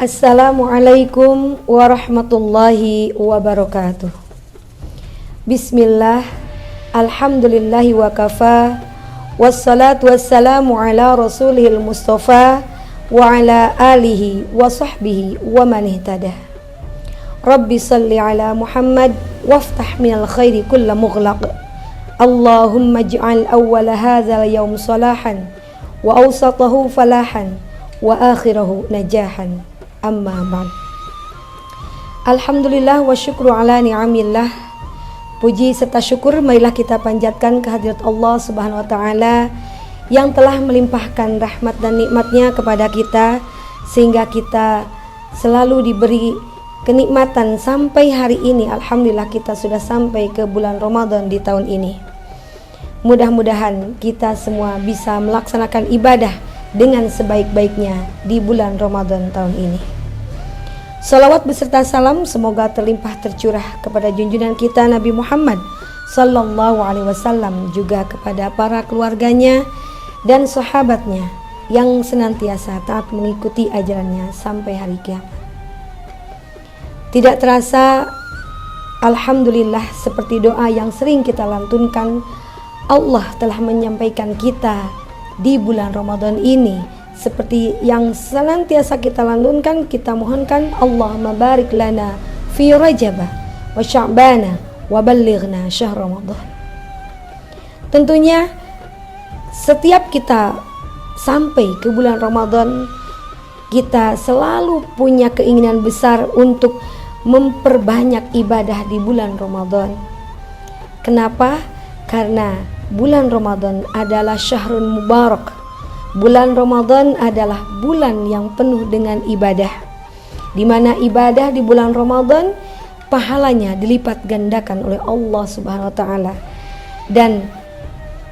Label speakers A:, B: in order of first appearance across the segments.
A: Assalamualaikum warahmatullahi wabarakatuh. Bismillah, alhamdulillahi wa kafa, wassalatu wassalamu ala rasulihil mustafa wa ala alihi wa sahbihi wa man ihtada. Rabbi salli ala Muhammad waftah minal khairi kulla mughlaq. Allahumma ij'al awwala hadzal yawm salahan wa awsatahu falahan wa akhirahu najahan. Amma ba'd. Alhamdulillah wa syukru ala ni'amillah. Puji serta syukur marilah kita panjatkan kehadirat Allah Subhanahu wa taala yang telah melimpahkan rahmat dan nikmatnya kepada kita sehingga kita selalu diberi kenikmatan sampai hari ini. Alhamdulillah kita sudah sampai ke bulan Ramadan di tahun ini. Mudah-mudahan kita semua bisa melaksanakan ibadah dengan sebaik-baiknya di bulan Ramadan tahun ini. Salawat beserta salam semoga terlimpah tercurah kepada junjungan kita Nabi Muhammad sallallahu alaihi wasallam, juga kepada para keluarganya dan sahabatnya yang senantiasa taat mengikuti ajarannya sampai hari kiamat. Tidak terasa, alhamdulillah, seperti doa yang sering kita lantunkan, Allah telah menyampaikan kita di bulan Ramadan ini. Seperti yang senantiasa kita lantunkan, kita mohonkan, Allahumma barik lana fi Rajabah wa Sya'bana wa ballighna syahr Ramadan. Tentunya setiap kita sampai ke bulan Ramadan, kita selalu punya keinginan besar untuk memperbanyak ibadah di bulan Ramadan. Kenapa? Karena bulan Ramadan adalah syahrun mubarak. Bulan Ramadan adalah bulan yang penuh dengan ibadah, di mana ibadah di bulan Ramadan pahalanya dilipat gandakan oleh Allah Subhanahu wa taala. Dan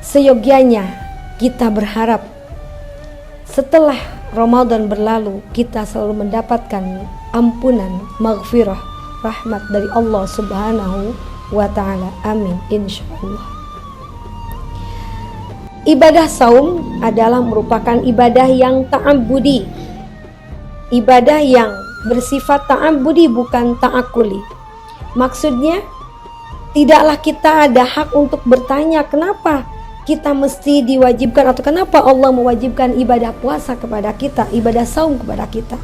A: seyogianya kita berharap setelah Ramadan berlalu kita selalu mendapatkan ampunan, maghfirah, rahmat dari Allah Subhanahu wa taala. Amin insyaallah. Ibadah saum adalah merupakan ibadah yang ta'abbudi, ibadah yang bersifat ta'abbudi, bukan ta'akuli. Maksudnya tidaklah kita ada hak untuk bertanya kenapa kita mesti diwajibkan atau kenapa Allah mewajibkan ibadah puasa kepada kita, ibadah saum kepada kita.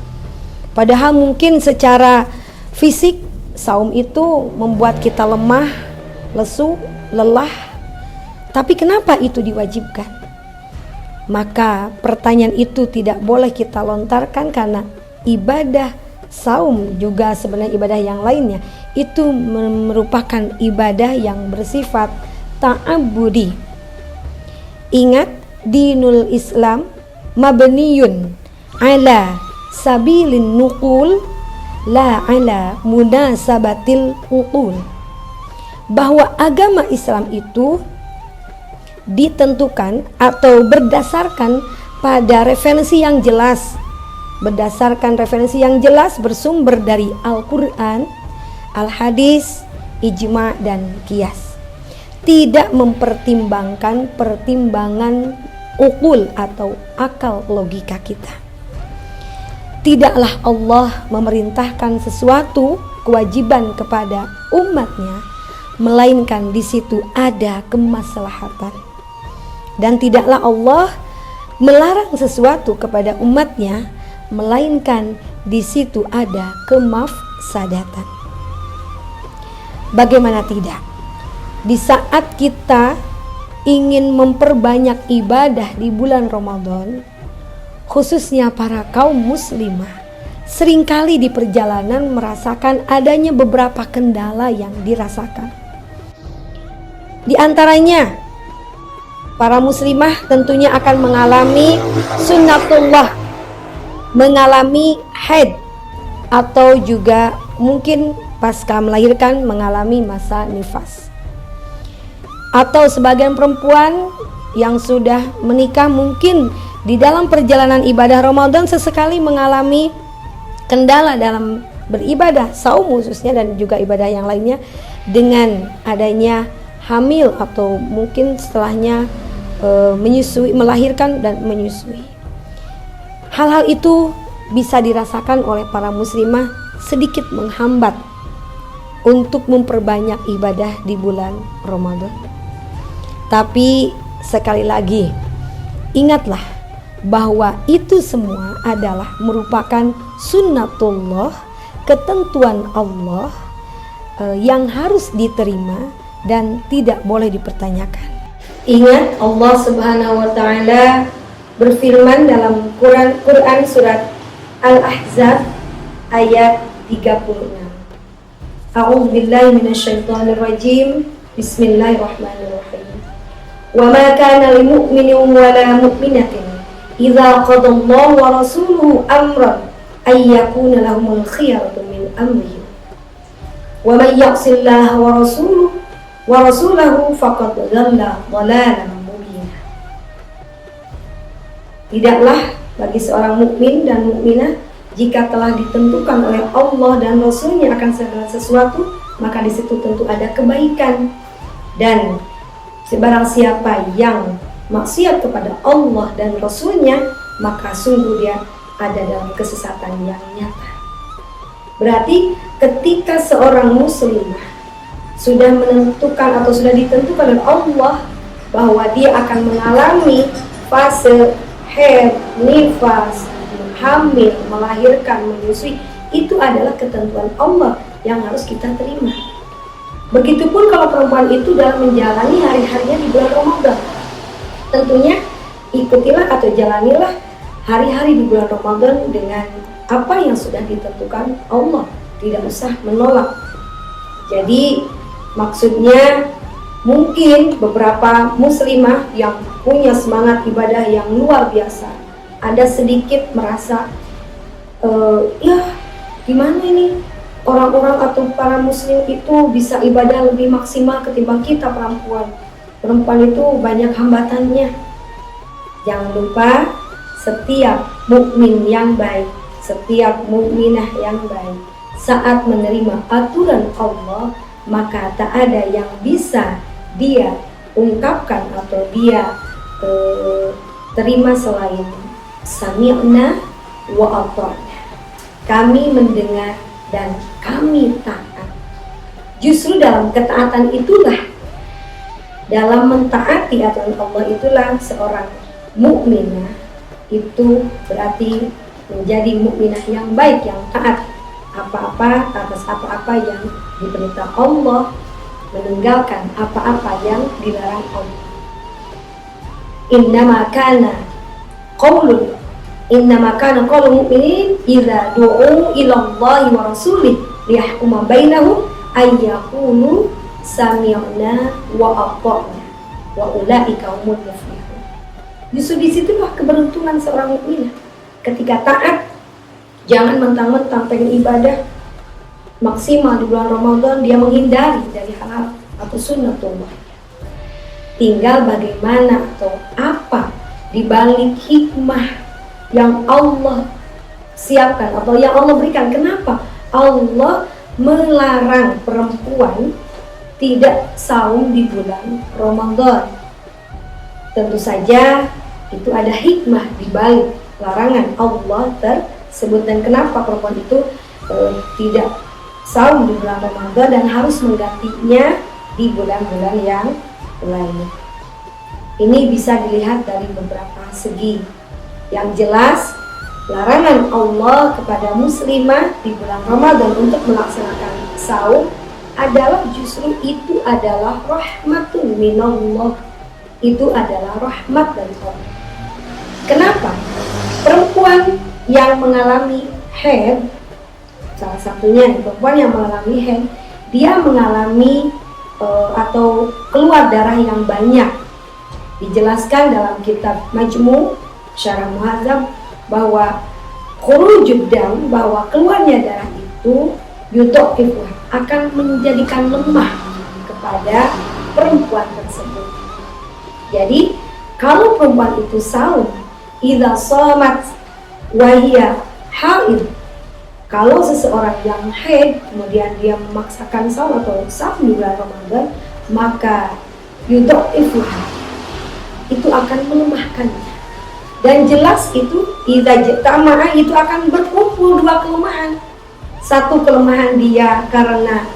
A: Padahal mungkin secara fisik saum itu membuat kita lemah, lesu, lelah. Tapi kenapa itu diwajibkan? Maka pertanyaan itu tidak boleh kita lontarkan, karena ibadah saum juga sebenarnya ibadah yang lainnya itu merupakan ibadah yang bersifat ta'abbudi. Ingat, dinul Islam mabniyun ala sabilin nuqul la ala munasabatil uqul. Bahwa agama Islam itu ditentukan atau berdasarkan pada referensi yang jelas, bersumber dari Al-Quran, Al-Hadis, Ijma' dan Qiyas. Tidak mempertimbangkan pertimbangan ukul atau akal logika kita. Tidaklah Allah memerintahkan sesuatu kewajiban kepada umatnya, melainkan di situ ada kemaslahatan. Dan tidaklah Allah melarang sesuatu kepada umatnya, melainkan di situ ada kemafsadatan. Bagaimana tidak? Di saat kita ingin memperbanyak ibadah di bulan Ramadan, khususnya para kaum muslimah, seringkali di perjalanan merasakan adanya beberapa kendala yang dirasakan. Di antaranya, para muslimah tentunya akan mengalami sunnatullah, mengalami haid, atau juga mungkin pasca melahirkan mengalami masa nifas. Atau sebagian perempuan yang sudah menikah mungkin di dalam perjalanan ibadah Ramadan sesekali mengalami kendala dalam beribadah saum khususnya, dan juga ibadah yang lainnya dengan adanya hamil atau mungkin setelahnya menyusui, melahirkan dan menyusui. Hal-hal itu bisa dirasakan oleh para muslimah sedikit menghambat untuk memperbanyak ibadah di bulan Ramadan. Tapi sekali lagi, ingatlah bahwa itu semua adalah merupakan sunnatullah, ketentuan Allah yang harus diterima dan tidak boleh dipertanyakan. Ingat, Allah Subhanahu wa taala berfirman dalam Quran surat Al-Ahzab ayat 36. A'udzu billahi minasyaitonir rajim. Bismillahirrahmanirrahim. Wa ma kana lil mu'minin wa la mu'minatin idza qada Allahu wa rasuluhu amran ay yakuna lahumul khiyaratu min amrihim. Wa may ya'sillaha wa rasulahu faqad dhalla dhalalan mubina. Tidaklah bagi seorang mukmin dan mukminah jika telah ditentukan oleh Allah dan Rasulnya akan segala sesuatu, maka di situ tentu ada kebaikan. Dan sebarang siapa yang maksiat kepada Allah dan Rasulnya, maka sungguh dia ada dalam kesesatan yang nyata. Berarti ketika seorang muslimah sudah menentukan atau sudah ditentukan oleh Allah bahwa dia akan mengalami fase haid, nifas, hamil, melahirkan, menyusui, itu adalah ketentuan Allah yang harus kita terima. Begitupun kalau perempuan itu dalam menjalani hari-harinya di bulan Ramadan, tentunya ikutilah atau jalanilah hari-hari di bulan Ramadan dengan apa yang sudah ditentukan Allah, tidak usah menolak. Jadi maksudnya mungkin beberapa muslimah yang punya semangat ibadah yang luar biasa, ada sedikit merasa ya gimana ini orang-orang atau para muslim itu bisa ibadah lebih maksimal ketimbang kita perempuan itu banyak hambatannya. Jangan lupa, setiap mukmin yang baik, setiap mukminah yang baik saat menerima aturan Allah, maka tak ada yang bisa dia ungkapkan atau dia terima selain sami'na wa ata'na. Kami mendengar dan kami taat. Justru dalam ketaatan itulah, dalam mentaati aturan Allah itulah seorang mukminah itu berarti menjadi mukminah yang baik, yang taat atas apa-apa yang diperintah Allah, meninggalkan apa-apa yang dilarang Allah. Innama kana qaulul mu'minin idza du'u ila Allahi wa rasulih liyahkuma bainahum ay yaqulu sami'na wa ata'na wa ulaika humul muflihun. Justru disitulah keberuntungan seorang mukminah. Ketika taat, jangan mentang-mentang pengen ibadah maksimal di bulan Ramadan, dia menghindari dari hal-hal atau sunnatullah. Tinggal bagaimana atau apa dibalik hikmah yang Allah siapkan atau yang Allah berikan. Kenapa Allah melarang perempuan tidak saum di bulan Ramadan? Tentu saja itu ada hikmah dibalik larangan Allah tersebut, dan kenapa perempuan itu tidak saum di bulan Ramadan dan harus menggantinya di bulan-bulan yang lain. Ini bisa dilihat dari beberapa segi. Yang jelas, larangan Allah kepada muslimah di bulan Ramadan untuk melaksanakan saum adalah justru itu adalah rahmatun minallah. Itu adalah rahmat dari Allah. Kenapa? Perempuan yang mengalami haid, salah satunya perempuan yang mengalami haid, dia mengalami atau keluar darah yang banyak. Dijelaskan dalam kitab Majmu' Syarah Muhadzab bahwa khurujud dam, bahwa keluarnya darah itu yudha'ifah, akan menjadikan lemah kepada perempuan tersebut. Jadi kalau perempuan itu saum, idza shamat wa hiya haid, kalau seseorang yang haid kemudian dia memaksakan saum atau saum di bulan Ramadan, maka yudha'ifah, itu akan melemahkannya. Dan jelas itu idza jama'a itu akan berkumpul dua kelemahan. Satu kelemahan dia karena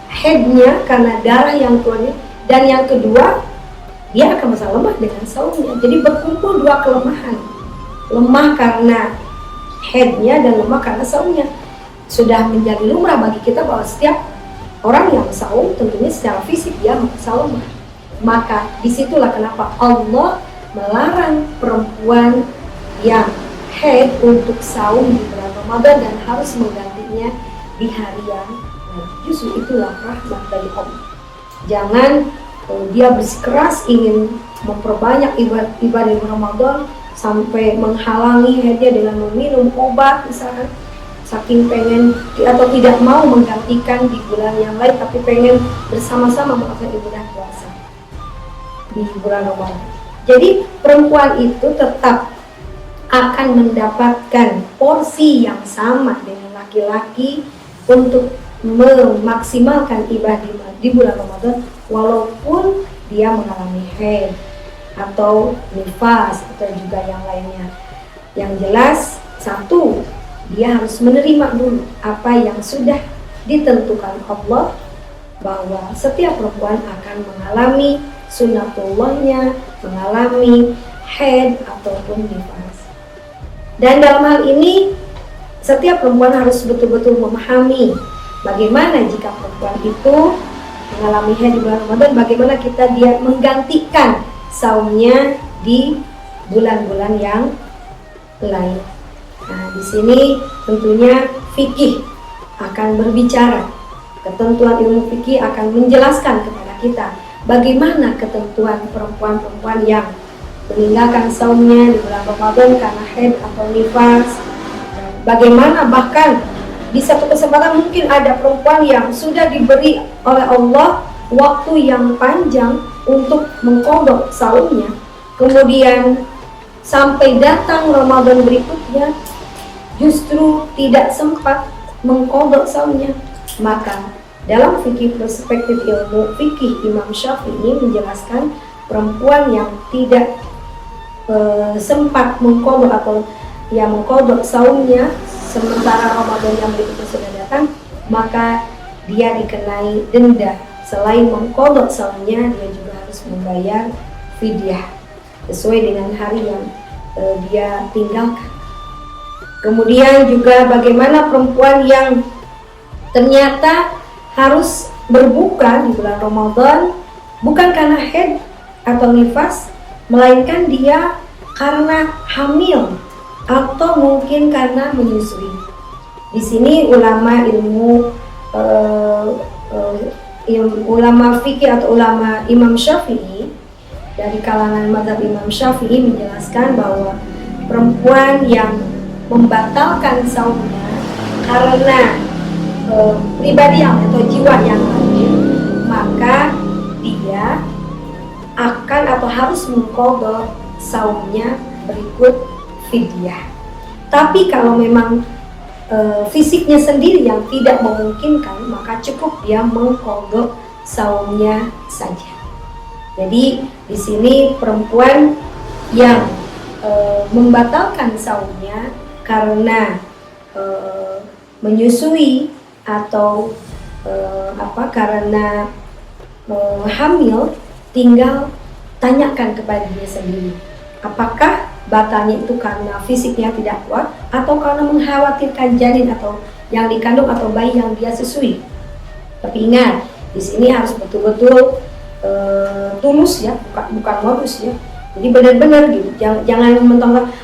A: headnya, karena darah yang keluarnya, dan yang kedua dia akan merasa lemah dengan saumnya. Jadi berkumpul dua kelemahan, lemah karena headnya dan lemah karena saumnya. Sudah menjadi lumrah bagi kita bahwa setiap orang yang saum tentunya secara fisik dia merasa lemah. Maka disitulah kenapa Allah melarang perempuan yang haid untuk saum di bulan Ramadan dan harus menggantinya di hari yang lain. Justru itulah rahmat dari Allah. Jangan dia bersikeras ingin memperbanyak ibadah di Ramadan sampai menghalangi haidnya dengan meminum obat misalkan, saking pengen atau tidak mau menggantikan di bulan yang lain, tapi pengen bersama-sama melakukan ibadah puasa di bulan Ramadan. Jadi perempuan itu tetap akan mendapatkan porsi yang sama dengan laki-laki untuk memaksimalkan ibadah di bulan Ramadan, walaupun dia mengalami haid atau nifas atau juga yang lainnya. Yang jelas, satu, dia harus menerima dulu apa yang sudah ditentukan Allah, bahwa setiap perempuan akan mengalami sunatullahnya, mengalami haid ataupun nifas. Dan dalam hal ini setiap perempuan harus betul-betul memahami bagaimana jika perempuan itu mengalami haid di bulan Ramadan, bagaimana dia menggantikan saumnya di bulan-bulan yang lain. Nah, di sini tentunya fikih akan berbicara, ketentuan ilmu fikih akan menjelaskan kepada kita bagaimana ketentuan perempuan-perempuan yang meninggalkan saumnya di bulan Ramadan karena haid atau nifas. Bagaimana bahkan di satu kesempatan mungkin ada perempuan yang sudah diberi oleh Allah waktu yang panjang untuk mengqadha saumnya, kemudian sampai datang Ramadan berikutnya justru tidak sempat mengqadha saumnya. Maka dalam fikih perspektif ilmu fikih, Imam Syafi'i menjelaskan perempuan yang tidak sempat mengqadha atau yang mengqadha saumnya sementara Ramadan yang berikutnya sudah datang, maka dia dikenai denda. Selain mengqadha saumnya, dia juga harus membayar fidyah sesuai dengan hari yang dia tinggalkan. Kemudian juga bagaimana perempuan yang ternyata harus berbuka di bulan Ramadan bukan karena haid atau nifas, melainkan dia karena hamil atau mungkin karena menyusui. Di sini ulama ulama fikih atau ulama Imam Syafi'i dari kalangan mazhab Imam Syafi'i menjelaskan bahwa perempuan yang membatalkan saumnya karena pribadi yang atau jiwa yang lain, maka dia akan atau harus mengqadha saumnya berikut fidyah. Tapi kalau memang fisiknya sendiri yang tidak memungkinkan, maka cukup dia mengqadha saumnya saja. Jadi di sini perempuan yang membatalkan saumnya karena menyusui atau karena hamil, tinggal tanyakan kepada dia sendiri, apakah batalnya itu karena fisiknya tidak kuat atau karena mengkhawatirkan janin atau yang dikandung atau bayi yang dia susui. Tapi ingat, di sini harus betul-betul tulus ya, bukan modus ya. Jadi benar-benar gitu, jangan mentang-mentang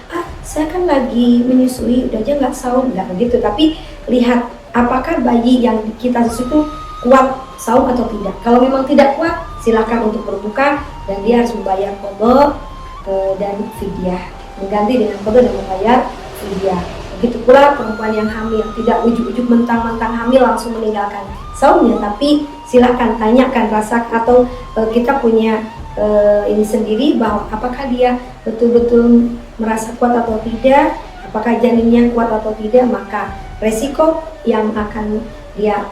A: saya kan lagi menyusui, udah aja nggak saum, nggak begitu. Tapi lihat apakah bayi yang kita susui itu kuat saum atau tidak. Kalau memang tidak kuat, silakan untuk berbuka dan dia harus membayar qadha dan fidyah, mengganti dengan qadha dan membayar fidyah. Begitu pula perempuan yang hamil, tidak ujuk-ujuk mentang-mentang hamil langsung meninggalkan saumnya, tapi silakan tanyakan rasa atau kita punya ini sendiri bahwa apakah dia betul-betul merasa kuat atau tidak, apakah janinnya kuat atau tidak, maka resiko yang akan dia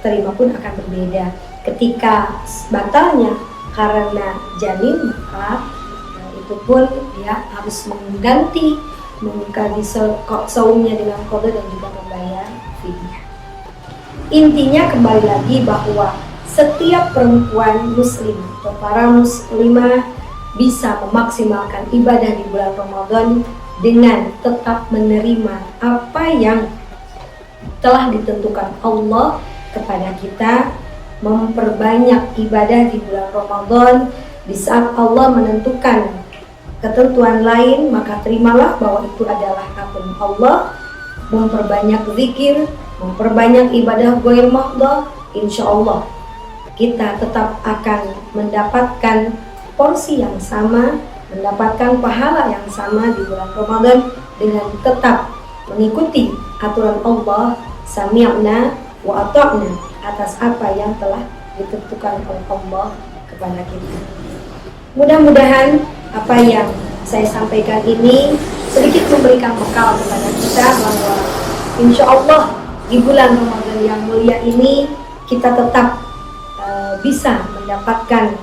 A: terima pun akan berbeda. Ketika batalnya karena janin, maka itu itu pun dia harus mengganti saumnya dengan qada dan juga membayar fidyah. Intinya kembali lagi bahwa setiap perempuan muslim atau para muslimah bisa memaksimalkan ibadah di bulan Ramadan dengan tetap menerima apa yang telah ditentukan Allah kepada kita, memperbanyak ibadah di bulan Ramadan. Di saat Allah menentukan ketentuan lain, maka terimalah bahwa itu adalah aturan Allah. Memperbanyak zikir, memperbanyak ibadah ghair mahdhah, insya Allah kita tetap akan mendapatkan porsi yang sama, mendapatkan pahala yang sama di bulan Ramadan dengan tetap mengikuti aturan Allah, sami'na wa ata'na, atas apa yang telah ditentukan oleh Allah kepada kita. Mudah-mudahan apa yang saya sampaikan ini sedikit memberikan bekal kepada kita bahwa insya Allah di bulan Ramadan yang mulia ini kita tetap bisa mendapatkan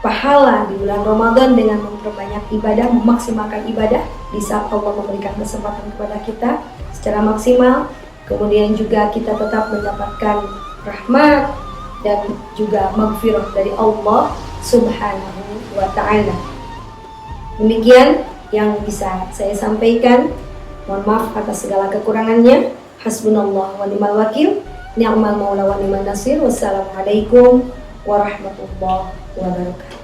A: pahala di bulan Ramadan dengan memperbanyak ibadah, memaksimalkan ibadah di saat Allah memberikan kesempatan kepada kita secara maksimal. Kemudian juga kita tetap mendapatkan rahmat dan juga maghfirah dari Allah Subhanahu wa ta'ala. Demikian yang bisa saya sampaikan. Mohon maaf atas segala kekurangannya. Hasbunallah wa ni'mal wakil, ni'mal maula wa ni'man nasir. Wassalamualaikum warahmatullahi wabarakatuh.